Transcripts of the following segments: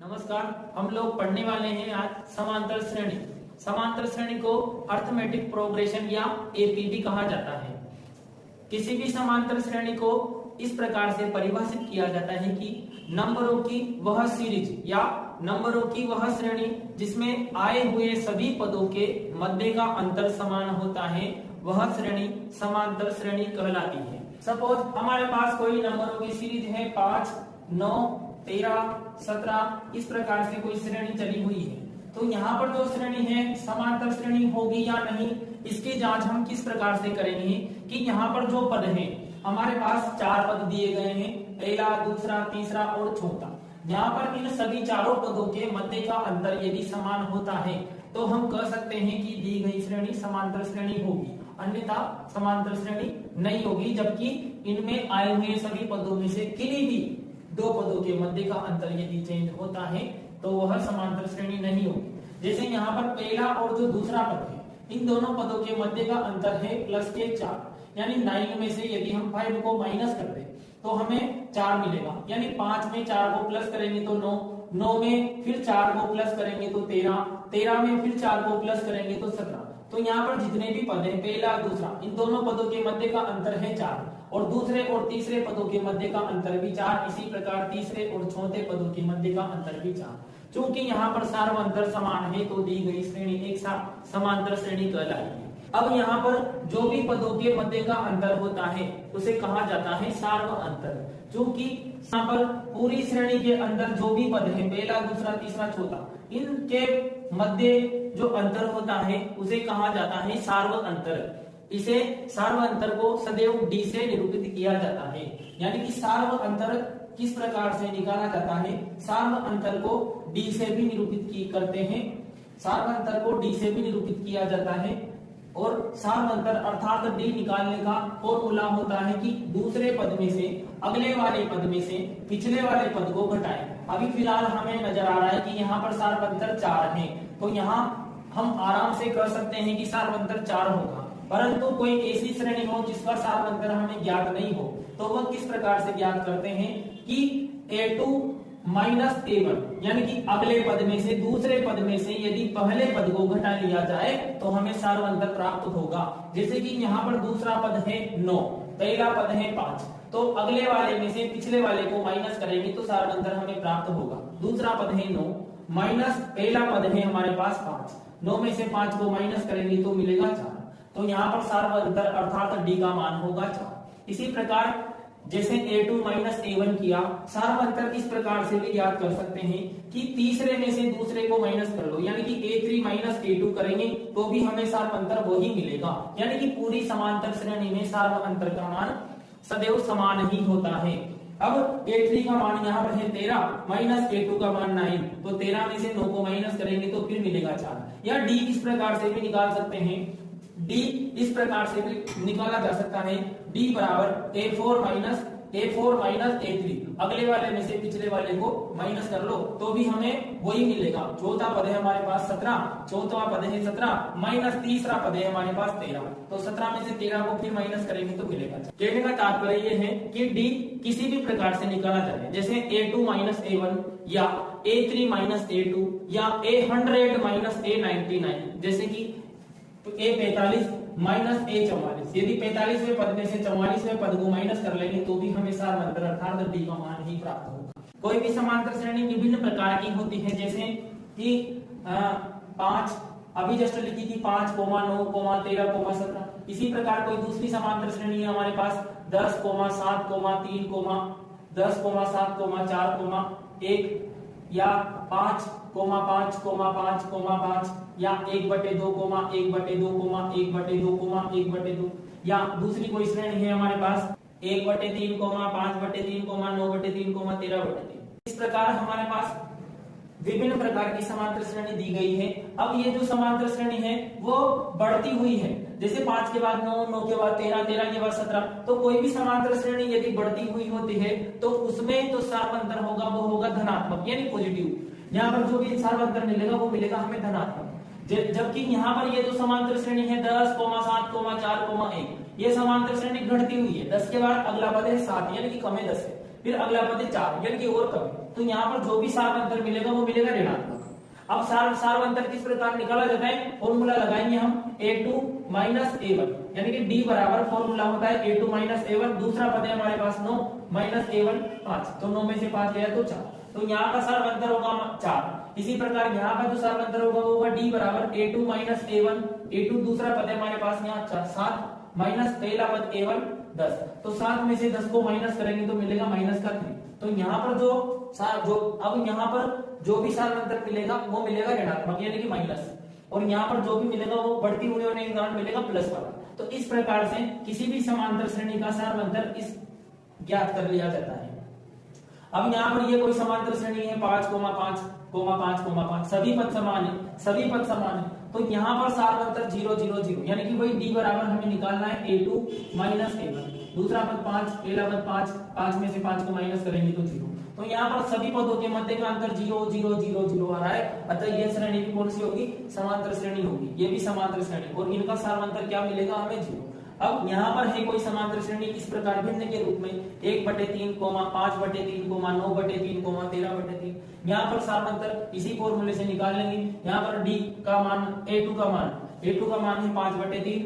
नमस्कार। हम लोग पढ़ने वाले हैं आज समांतर श्रेणी। समांतर श्रेणी को अर्थमेटिक प्रोग्रेशन या एपीबी कहा जाता है। किसी भी समांतर श्रेणी को इस प्रकार से परिभाषित किया जाता है कि नंबरों की वह सीरीज या नंबरों की वह श्रेणी जिसमें आए हुए सभी पदों के मध्य का अंतर समान होता है, वह श्रेणी समांतर श्रेणी कहलाती है। सपोज हमारे पास कोई नंबरों की सीरीज है 5, 9, 13, 17, इस प्रकार से कोई श्रेणी चली हुई है। तो यहाँ पर जो श्रेणी है समांतर श्रेणी होगी या नहीं, इसकी जांच हम किस प्रकार से करेंगे कि यहाँ पर जो पद हैं, हमारे पास 4 पद दिए गए हैं, पहला, दूसरा, तीसरा और चौथा। यहाँ पर इन सभी चारों पदों के मध्य का अंतर यदि समान होता है तो हम कह सकते हैं कि दी गई श्रेणी समांतर श्रेणी होगी, अन्यथा समांतर श्रेणी नहीं होगी। जबकि इनमें आए हुए सभी पदों में से किन्हीं भी 2 पदों के मध्य का अंतर यदि चेंज होता है तो वह समांतर श्रेणी नहीं होगी। जैसे यहाँ पर पहला और जो दूसरा पद है, इन दोनों पदों के मध्य का अंतर है प्लस के 4, यानी 9 में से यदि हम 5 को माइनस कर दें तो हमें 4 मिलेगा। यानी 5 में 4 को प्लस करेंगे तो 9, 9 में फिर 4 को प्लस करेंगे तो 13, 13 में फिर 4 को प्लस करेंगे तो 17। तो यहाँ पर जितने भी पद हैं, पहला दूसरा, इन दोनों पदों के मध्य का अंतर है 4 और दूसरे और तीसरे पदों के मध्य का अंतर भी 4। इसी प्रकार तीसरे और चौथे पदों के मध्य का अंतर भी 4। चूंकि यहाँ पर सार्वअंतर समान है तो दी गई श्रेणी एक समांतर श्रेणी कहलाएगी। अब यहाँ पर जो भी पदों के मध्य का अंतर होता है उसे कहा जाता है सार्वअंतर। चूंकि यहाँ पर पूरी श्रेणी के अंदर जो भी पद है, पहला, दूसरा, तीसरा, चौथा, इनके मध्य जो अंतर होता है उसे कहा जाता है सार्वअंतर। इसे सार्वअंतर को सदैव डी से निरूपित किया जाता है। यानी कि सार्वअंतर किस प्रकार से निकाला जाता है, सार्वअंतर को डी से भी निरूपित करते हैं, सार्वअंतर को डी से भी निरूपित किया जाता है। और सार्वअंतर अर्थात डी निकालने का फॉर्मूला होता है कि दूसरे पद में से अगले वाले पद में से पिछले वाले पद को घटाएं। अभी फिलहाल हमें नजर आ रहा है कि यहाँ पर सार्वअंतर 4 है, तो यहाँ हम आराम से कह सकते हैं कि सार्वअंतर 4 होगा। परंतु कोई ऐसी श्रेणी हो जिसका सार्वअंतर हमें ज्ञात नहीं हो तो वह किस प्रकार से ज्ञात करते हैं कि A2 माइनस A1, यानी कि अगले पद में से दूसरे पद में से यदि पहले पद को घटा लिया जाए तो हमें सार्वअंतर प्राप्त होगा। जैसे कि यहाँ पर दूसरा पद है 9, पहला पद है 5, तो अगले वाले में से पिछले वाले को माइनस करेंगे तो सार्वअंतर हमें प्राप्त होगा। दूसरा पद है 9 माइनस पहला पद है हमारे पास 5, 9 में से 5 को माइनस करेंगे तो मिलेगा 4। तो यहाँ पर सार्वअंतर अर्थात डी का मान होगा 4। इसी प्रकार जैसे A2 माइनस A1 किया, सार्वअंतर इस प्रकार से भी ज्ञात कर सकते हैं कि तीसरे में से दूसरे को माइनस कर लो, यानी कि A3 माइनस A2 करेंगे तो भी हमें सार्वअंतर वही मिलेगा। यानी कि पूरी समांतर श्रेणी में सार्वअंतर का मान सदैव समान ही होता है। अब A3 का मान यहाँ पर है 13 माइनस A2 का मान 9, तो 13 में से 9 को माइनस करेंगे तो फिर मिलेगा 4। या डी इस प्रकार से भी निकाल सकते हैं, डी इस प्रकार से भी निकाला जा सकता है, डी बराबर A4 माइनस A3, अगले वाले में से पिछले वाले को माइनस कर लो तो भी हमें वही मिलेगा। चौथा पद है हमारे पास 17, चौथा पद है 17 माइनस तीसरा पद है हमारे पास 13, तो 17 में से 13 को फिर माइनस करेंगे तो मिलेगा। कहने का तात्पर्य ये है कि डी किसी भी प्रकार से निकाला जाए, जैसे A2 माइनस A1 या A3 माइनस A2 या A100 माइनस A99, जैसे कि A45 माइनस A44। यदि 45वें पद में से 44वें पद को माइनस कर लेंगे तो भी हमें सार्वअंतर अर्थात डी का मान ही प्राप्त होगा। कोई भी समांतर श्रेणी विभिन्न प्रकार की होती है, जैसे कि 5 अभी जस्ट लिखी थी 5, 9, 13, 17। इसी प्रकार कोई दूसरी समांतर श्रेणी है हमारे पास 10, 7, 3, 10, 7, 4, 1 या 5, 5, 5, 5 या 1/2, 1/2, 1/2, 1/2 या दूसरी कोई श्रेणी है हमारे पास 1/3, 5/3, 9/3, 13/3। इस प्रकार हमारे पास विभिन्न प्रकार की समांतर श्रेणी दी गई है। अब ये जो समांतर श्रेणी है वो बढ़ती हुई है, जैसे 5 के बाद 9, 9 के बाद 13, 13 के बाद 17। तो कोई भी समांतर श्रेणी यदि बढ़ती हुई होती है तो उसमें जो सार्वअंतर होगा वो होगा धनात्मक यानी पॉजिटिव। यहाँ पर जो भी सार्वअंतर मिलेगा वो मिलेगा हमें धनात्मक। जबकि यहाँ पर ये जो समांतर श्रेणी है 10, 7, 4, 1, ये समांतर श्रेणी घटती हुई है। 10 के बाद अगला पद है 7 यानी कि कम है 10 है, फिर अगला पद है 4 यानी कि और कम है। तो यहाँ पर जो भी सार्वंतर मिलेगा वो मिलेगा ऋणात्मक। अब सार्वंतर किस प्रकार निकाला जाता है, फॉर्मूला लगाएंगे हम a2 माइनस a1, यानी कि d बराबर फॉर्मूला होता है a2 माइनस a1, दूसरा पद है हमारे पास 9 माइनस a1 5, तो 9 में से 5 गया तो 4, तो यहाँ का सार्वंतर होगा 4। इसी प्रकार यहाँ का जो सार्वंतर होगा वो होगा d बराबर a2 माइनस a1, a2 दूसरा पद है हमारे पास यहाँ 7 माइनस पहला पद a1 10, तो 7 में से 10 को माइनस करेंगे तो मिलेगा माइनस का 3। तो यहाँ पर जो अब यहाँ पर जो भी सार्वंतर मिलेगा वो मिलेगा ऋणात्मक यानी कि माइनस, और यहाँ पर जो भी मिलेगा वो बढ़ती हुई होने के कारण मिलेगा प्लस वाला। तो इस प्रकार से किसी भी समांतर श्रेणी का सार्वंतर इस ज्ञात कर लिया जाता है। अब यहाँ पर ये कोई समांतर श्रेणी है 5,5,5,5, सभी पद समान है, तो यहाँ पर सार्वंतर 0 0 0, यानी कि वही d बराबर हमें निकालना है a2 माइनस a1, दूसरा पद 5, पहला पद 5 में से 5 को माइनस करेंगे तो 0, तो यहाँ पर सभी पदों के मध्य का अंतर 0 0 0 0 आ रहा है, अतः यह श्रेणी भी कौन सी होगी, समांतर श्रेणी होगी, ये भी समांतर श्रेणी, और इनका सार्वंतर क्या मिलेगा हमें 0। अब यहाँ पर है कोई समांतर श्रेणी इस प्रकार भिन्न के रूप में 1/3, 5/3, 9/3, 13/3, यहाँ पर सार्वंतर इसी फॉर्मूले से निकाल लेंगे। यहाँ पर d का मान a2 का मान है 5/3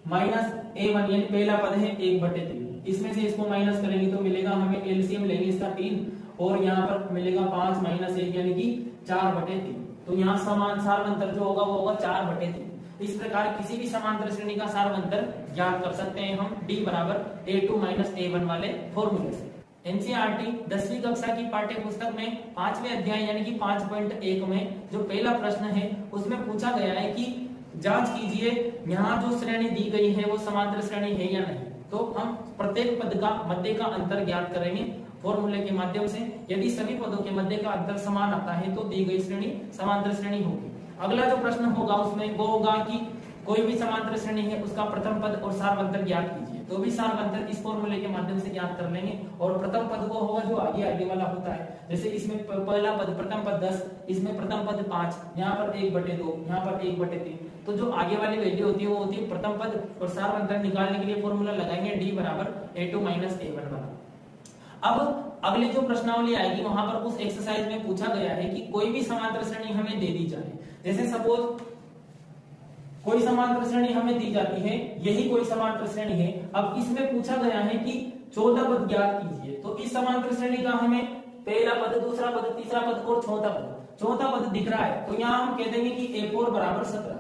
माइनस a1 यानी पहला पद है 1/3, इसमें से इसको माइनस करेंगे तो मिलेगा हमें एलसीएम लेंगे इसका 3, और यहाँ पर मिलेगा 5 माइनस 1 यानी कि 4/3, तो यहाँ समान सार्वंतर जो होगा वो होगा 4/3। इस प्रकार किसी भी समांतर श्रेणी का सार्वंतर ज्ञात कर सकते हैं हम d बराबर a2 माइनस a1 वाले फॉर्मूले से। एनसीईआरटी 10वीं कक्षा की पाठ्य पुस्तक में 5वें अध्याय यानी कि 5.1 में जो पहला प्रश्न है उसमें पूछा गया है कि जांच कीजिए यहाँ जो श्रेणी दी गई है वो समांतर श्रेणी है या नहीं। तो हम प्रत्येक पद का मध्य का अंतर ज्ञात करेंगे फॉर्मूले के माध्यम से। यदि सभी पदों के मध्य का अंतर समान आता है तो दी गई श्रेणी समांतर श्रेणी होगी। अगला जो प्रश्न होगा उसमें वो होगा कि कोई भी समांतर श्रेणी है उसका प्रथम पद और सार्वंतर ज्ञात कीजिए। तो भी सार्वंतर इस फॉर्मूले के माध्यम से ज्ञात कर लेंगे, और प्रथम पद को होगा जो आगे वाला होता है, जैसे इसमें पहला पद प्रथम पद 10, इसमें प्रथम पद 5, यहाँ पर 1/2, यहाँ पर 1/3, तो जो आगे वाली वैल्यू होती है वो होती है प्रथम पद, और सार्वंतर निकालने के लिए फॉर्मूला लगाएंगे d बराबर a2 माइनस a1 वाला। अब अगली जो प्रश्नावली आएगी वहां पर उस एक्सरसाइज में पूछा गया है कि कोई भी समांतर श्रेणी हमें दे दी जाए, जैसे सपोज कोई समांतर श्रेणी हमें दी जाती है, यही कोई समांतर श्रेणी है। अब इसमें पूछा गया है कि 14 पद ज्ञात कीजिए। तो इस समांतर श्रेणी का हमें पहला पद, दूसरा पद, तीसरा पद और चौथा पद दिख रहा है, तो यहाँ हम कह देंगे कि a4 बराबर 17।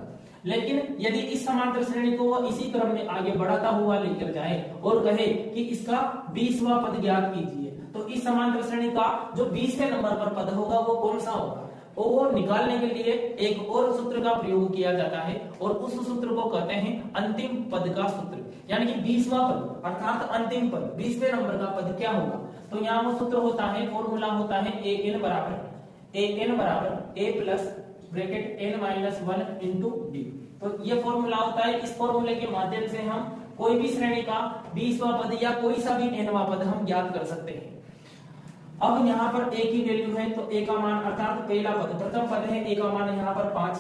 लेकिन यदि इस समांतर श्रेणी को वह इसी क्रम में आगे बढ़ाता हुआ लेकर जाए और कहे कि इसका 20वां पद ज्ञात कीजिए, तो इस समांतर श्रेणी का जो 20वें नंबर पर पद होगा वो कौन सा होगा, वो निकालने के लिए एक और सूत्र का प्रयोग किया जाता है, और उस सूत्र को कहते हैं अंतिम पद का सूत्र। यानी कि 20वां पद अर्थात अंतिम पद 20वें नंबर का पद क्या होगा, तो यहाँ वो सूत्र होता है, फॉर्मूला होता है an बराबर a plus bracket n minus 1 into d। तो ये फॉर्मूला होता है। इस फॉर्मूले के माध्यम से हम कोई भी श्रेणी का 20वां पद या कोई सा भी nवां पद हम ज्ञात कर सकते हैं। अब यहाँ पर a की वैल्यू है तो a का मान अर्थात पहला पद प्रथम पद है, a का मान यहाँ पर 5,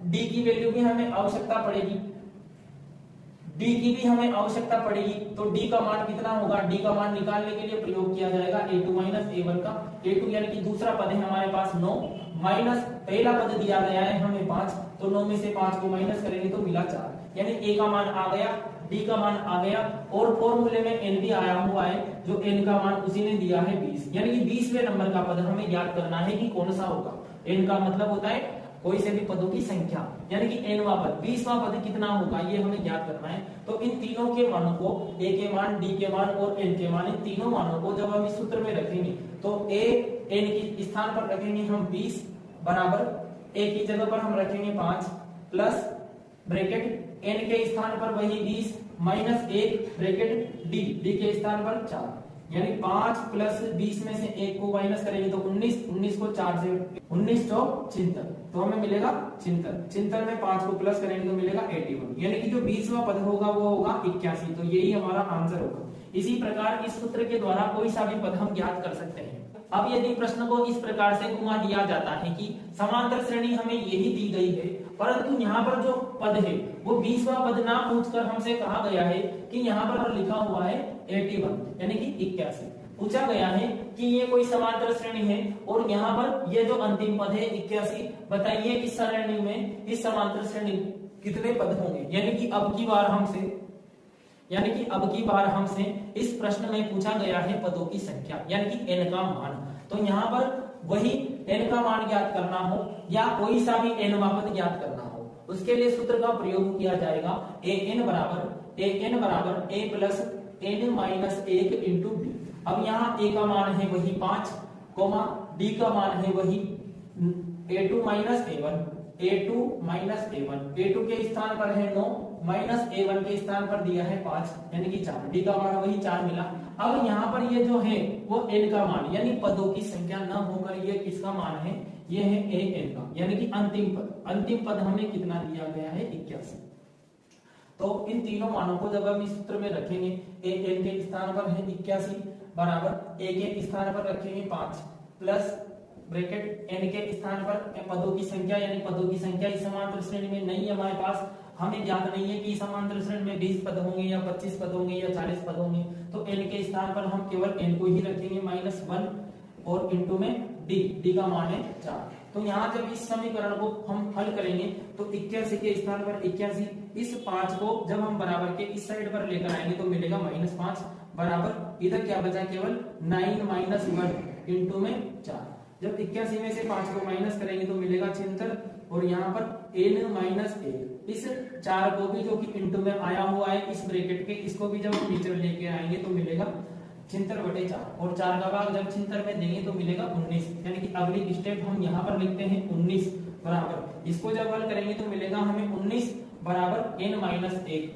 d की वैल्यू भी हमें आवश्यकता पड़ेगी, d की भी हमें आवश्यकता पड़ेगी। तो d का मान कितना होगा, d का मान निकालने के लिए प्रयोग किया जाएगा a2 माइनस a1 का। a2 यानी कि दूसरा पद है हमारे पास 9 माइनस पहला पद दिया गया है हमें 5, तो 9 में से 5 को माइनस करेंगे तो मिला 4, यानी a का मान आ गया, d का मान आ गया, और फॉर्मूले में n भी आया हुआ है, जो n का मान उसी ने दिया है 20, यानी कि 20वें नंबर का पद हमें ज्ञात करना है कि कौन सा होगा। n का मतलब होता है कोई से भी पदों की संख्या, यानी कि nवां पद 20वां पद कितना होगा ये हमें ज्ञात करना है। तो इन तीनों के मानों को a के मान, d के मान और n के मान, इन तीनों मानों को जब हम इस सूत्र में रखेंगे तो a n के स्थान पर रखेंगे हम 20 बराबर a की जगह पर हम रखेंगे 5 प्लस ब्रैकेट n के स्थान पर वही 20 माइनस 1 ब्रैकेट d के स्थान पर 4, यानी 5 प्लस 20 में से 1 को माइनस करेंगे तो 19 को 4 से 19 चौक 76, तो हमें मिलेगा 76 में 5 को प्लस करेंगे तो मिलेगा 81, यानी कि जो 20वां पद होगा वो होगा 81, तो यही हमारा आंसर होगा। इसी प्रकार इस सूत्र के द्वारा कोई सा भी पद हम ज्ञात कर सकते हैं। अब यदि प्रश्न को इस प्रकार से घुमा दिया जाता है कि समांतर श्रेणी हमें यही दी गई है, परंतु यहाँ पर जो पद है वो 20वां पद ना पूछकर हमसे कहा गया है कि यहाँ पर लिखा हुआ है 81 यानी कि 81, पूछा गया है कि ये कोई समांतर श्रेणी है और यहाँ पर ये जो अंतिम पद है 81, बताइए इस श्रेणी में, इस समांतर श्रेणी कितने पद होंगे। यानी कि अब की बार हमसे इस प्रश्न में पूछा गया है पदों की संख्या, यानी कि n का मान। तो यहाँ पर वही n का मान ज्ञात करना हो या कोई सा भी nवां पद ज्ञात करना हो, उसके लिए सूत्र का प्रयोग किया जाएगा an बराबर a plus n minus 1 into D. अब यहाँ a का मान है वही 5, d का मान है वही a2 माइनस a1, a2 के स्थान पर है 9, माइनस a1 के स्थान पर दिया है 5, यानी कि 4, d का मान वही 4 मिला। अब यहाँ पर ये जो है वो n का मान, यानी पदों की संख्या न होकर ये किसका मान है, ये है an का, यानी कि अंतिम पद हमें कितना दिया गया है 81। तो इन तीनों मानों को जब हम इस सूत्र में रखेंगे, an के स्थान पर है 81 बराबर a के स्थान पर रखेंगे 5 प्लस ब्रैकेट n के स्थान पर पदों की संख्या, यानी पदों की संख्या इस समांतर श्रेणी में नहीं है हमारे पास, हमें ज्ञात नहीं है कि समांतर श्रेणी में 20 पद होंगे या 25 पद होंगे या 40 पद होंगे, तो n के स्थान पर हम केवल n को ही रखेंगे -1 और इंटू में d का मान है 4। तो यहाँ जब इस समीकरण को हम हल करेंगे तो 81 के स्थान पर 81, इस 5 को जब हम बराबर के इस साइड पर लेकर आएंगे तो मिलेगा -5 बराबर, इधर क्या बचा केवल 9 माइनस 1 इंटू में 4। जब 81 में से 5 को माइनस करेंगे तो मिलेगा 76 और यहाँ पर n माइनस 1, इस 4 को भी जो कि इंटू में आया हुआ है इस ब्रैकेट के, इसको भी जब हम नीचे लेके आएंगे तो मिलेगा 76/4 और 4 का भाग जब 76 में देंगे तो मिलेगा 19, यानी कि अगली स्टेप हम यहाँ पर लिखते हैं 19 बराबर, इसको जब हल करेंगे तो मिलेगा हमें 19 बराबर n माइनस 1,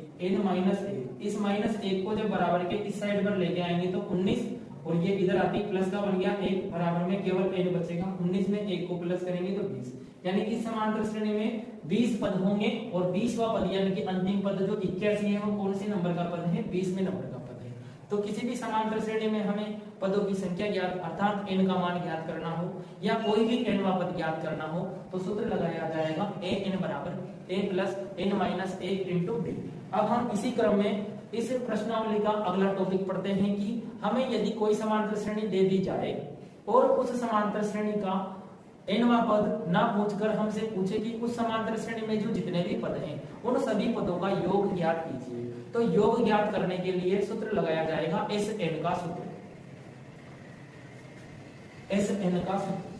इस -1 को जब बराबर के इस साइड पर लेके आएंगे तो 19 और ये इधर आती प्लस का बन गया 1 बराबर में केवल n बचेगा, 19 में 1 को प्लस करेंगे तो 20, यानी कि समांतर श्रेणी में 20 पद होंगे और 20वां पद यानी कि अंतिम पद जो 81 है वो कौन से नंबर का पद है, 20वें नंबर का पद है। तो किसी भी समांतर श्रेणी में हमें पदों की संख्या ज्ञात अर्थात n का मान ज्ञात करना हो या कोई भी nवां पद ज्ञात करना हो तो सूत्र लगाया जाएगा an बराबर a plus n minus 1 into D. अब हम इसी क्रम में इस प्रश्नावली का अगला टॉपिक पढ़ते हैं कि हमें यदि कोई समांतर श्रेणी दे दी जाए और उस समांतर श्रेणी का nवां पद ना पूछकर हमसे पूछे कि उस समांतर श्रेणी में जो जितने भी पद हैं उन सभी पदों का योग ज्ञात कीजिए, तो योग ज्ञात करने के लिए सूत्र लगाया जाएगा Sn का सूत्र, Sn का सूत्र।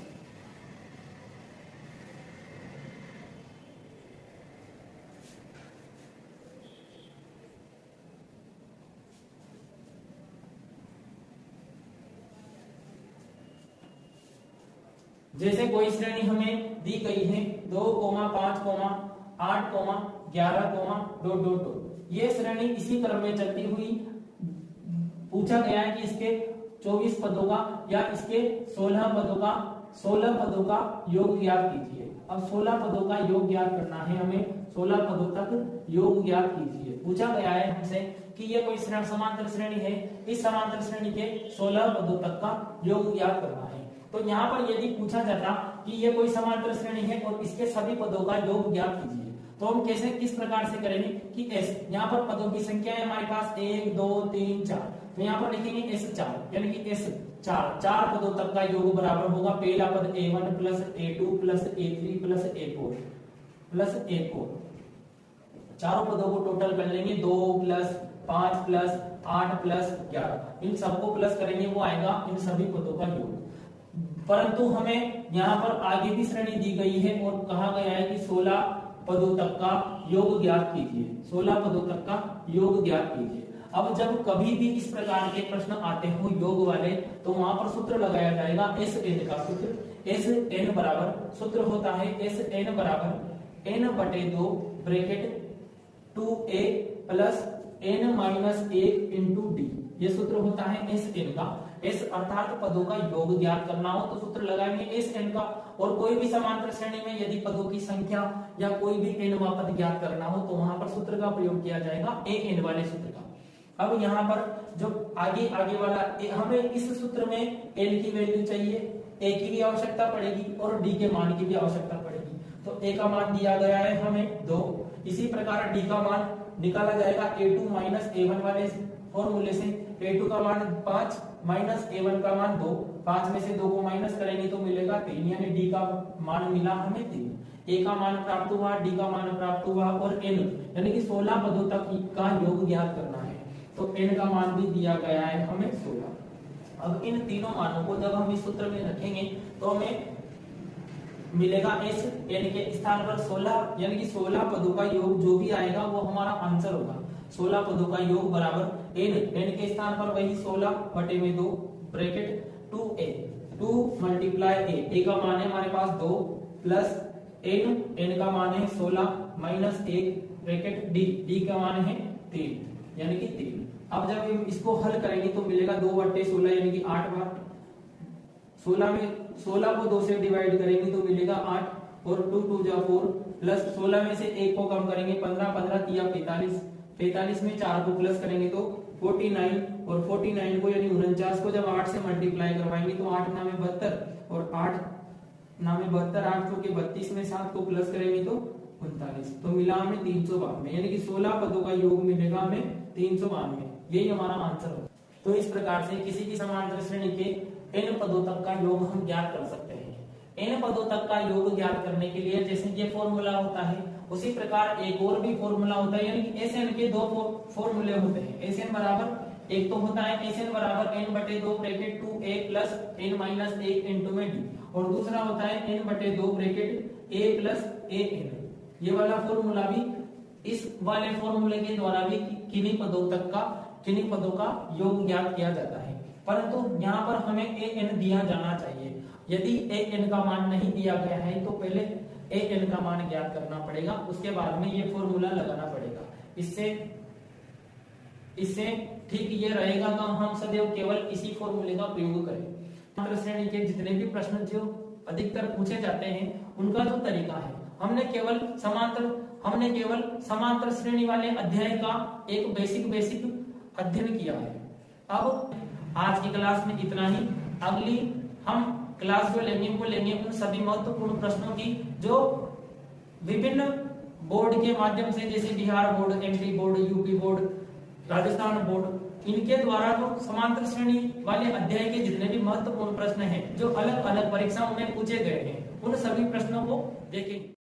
जैसे कोई श्रेणी हमें दी गई है 2, 5, 8, 11, ... ये श्रेणी इसी क्रम में चलती हुई पूछा गया है कि इसके 24 पदों का या इसके 16 पदों का योग ज्ञात कीजिए। अब 16 पदों का योग ज्ञात करना है हमें, 16 पदों तक योग ज्ञात कीजिए। पूछा गया है हमसे कि ये कोई समांतर श्रेणी है, इस समांतर श्रेणी के 16 पदों तक का योग ज्ञात करना है। तो यहाँ पर यदि पूछा जाता कि ये कोई समांतर श्रेणी है और इसके सभी पदों का योग ज्ञात कीजिए, तो हम कैसे किस प्रकार से करेंगे कि s, यहाँ पर पदों की संख्या है हमारे पास 1, 2, 3, 4, तो यहाँ पर लिखेंगे S4, यानी कि चार पदों तक का योग बराबर होगा पहला पद a1 plus a2 plus a3 plus a4 चारों पदों को टोटल कर लेंगे 2 प्लस 5 प्लस 8 प्लस 11, इन सबको प्लस करेंगे वो आएगा इन सभी पदों का योग। परंतु हमें यहाँ पर आगे भी श्रेणी दी गई है और कहा गया है कि 16 पदों तक का योग ज्ञात कीजिए, 16 पदों तक का योग ज्ञात कीजिए। अब जब कभी भी इस प्रकार के प्रश्न आते हो योग वाले तो वहां पर सूत्र लगाया जाएगा Sn का सूत्र, Sn बराबर सूत्र होता है Sn बराबर n/2 bracket 2a plus n minus 1 into D, ये सूत्र होता है Sn का। S अर्थात पदों का योग ज्ञात करना हो तो सूत्र लगाएंगे Sn का, और कोई भी समांतर श्रेणी में यदि पदों की संख्या या कोई भी nवां पद ज्ञात करना हो तो वहां पर सूत्र का प्रयोग किया जाएगा an वाले सूत्र का। अब यहाँ पर जो आगे वाला हमें इस सूत्र में n की वैल्यू चाहिए, a की भी आवश्यकता पड़ेगी और d के मान की भी आवश्यकता पड़ेगी। तो a का मान दिया गया है हमें 2, इसी प्रकार d का मान निकाला जाएगा a2 माइनस a1 वाले फॉर्मूले से, a2 का मान 5 माइनस A1 का मान 2, 5 में से 2 को माइनस करेंगे तो मिलेगा 3, यानी D का मान मिला हमें 3। A का मान प्राप्त हुआ, D का मान प्राप्त हुआ और N यानी कि 16 पदों तक का योग ज्ञात करना है, तो N का मान भी दिया गया है हमें 16। अब इन तीनों मानों को जब हम इस सूत्र में रखेंगे तो हमें मिलेगा S N के स्थान पर 16, यानी कि 16 पदों का योग जो भी आएगा वो हमारा आंसर होगा। 16 पदों का योग बराबर N के स्थान पर वही 16 बटे में 2 ब्रैकेट 2A, 2 मल्टीप्लाई A का मान है हमारे पास 2 प्लस N का मान है 16 माइनस 1 ब्रैकेट D का मान है 3, यानी कि 3। अब जब हम इसको हल करेंगे तो मिलेगा 2 बटे 16 यानी कि 8 बार। 16 को 2 से डिवाइड करेंगे तो मिलेगा 8 और 2 2 जा 4 प्लस 16 में से 1 को कम करेंगे 15, 15 तिया 45, 45 में 4 को प्लस करेंगे तो 49 और 49 को यानी 49 को जब 8 से मल्टीप्लाई करवाएंगे तो 8 नामे 72 और 8 नामे 72, 8 क्योंकि 32 में 7 को प्लस करेंगे तो 39, तो मिला हमें 392, यानी कि 16 पदों का योग मिलेगा हमें 392, यही हमारा आंसर होगा। तो इस प्रकार से किसी भी समांतर श्रेणी के n पदों तक का योग हम ज्ञात कर सकते हैं। n पदों तक का योग ज्ञात करने के लिए जैसे ये फॉर्मूला होता है उसी प्रकार एक और भी फॉर्मूला होता है, यानी कि Sn के दो फॉर्मूले होते हैं। Sn बराबर एक तो होता है Sn बराबर n बटे 2 bracket 2a plus n minus 1 into में d, और दूसरा होता है n बटे 2 ब्रैकेट a प्लस an। ये वाला फॉर्मूला भी, इस वाले फॉर्मूले के द्वारा भी किन्हीं पदों का योग ज्ञात किया जाता है, परंतु यहाँ पर हमें an दिया जाना चाहिए। यदि an का मान नहीं दिया गया है तो पहले an का मान ज्ञात करना पड़ेगा, उसके बाद में ये फॉर्मूला लगाना पड़ेगा। इससे ठीक ये रहेगा तो हम सदैव केवल इसी फॉर्मूले का प्रयोग करें। समांतर श्रेणी के जितने भी प्रश्न जो अधिकतर पूछे जाते हैं उनका जो तरीका है, हमने केवल समांतर श्रेणी वाले अध्याय का एक बेसिक अध्ययन किया है। अब आज की क्लास में इतना ही। अगली हम क्लास जो लेंगे वो लेंगे उन सभी महत्वपूर्ण प्रश्नों की जो विभिन्न बोर्ड के माध्यम से, जैसे Bihar board, MP board, UP board, Rajasthan board, इनके द्वारा जो समांतर श्रेणी वाले अध्याय के जितने भी महत्वपूर्ण प्रश्न हैं जो अलग अलग परीक्षाओं में पूछे गए हैं उन सभी प्रश्नों को देखेंगे।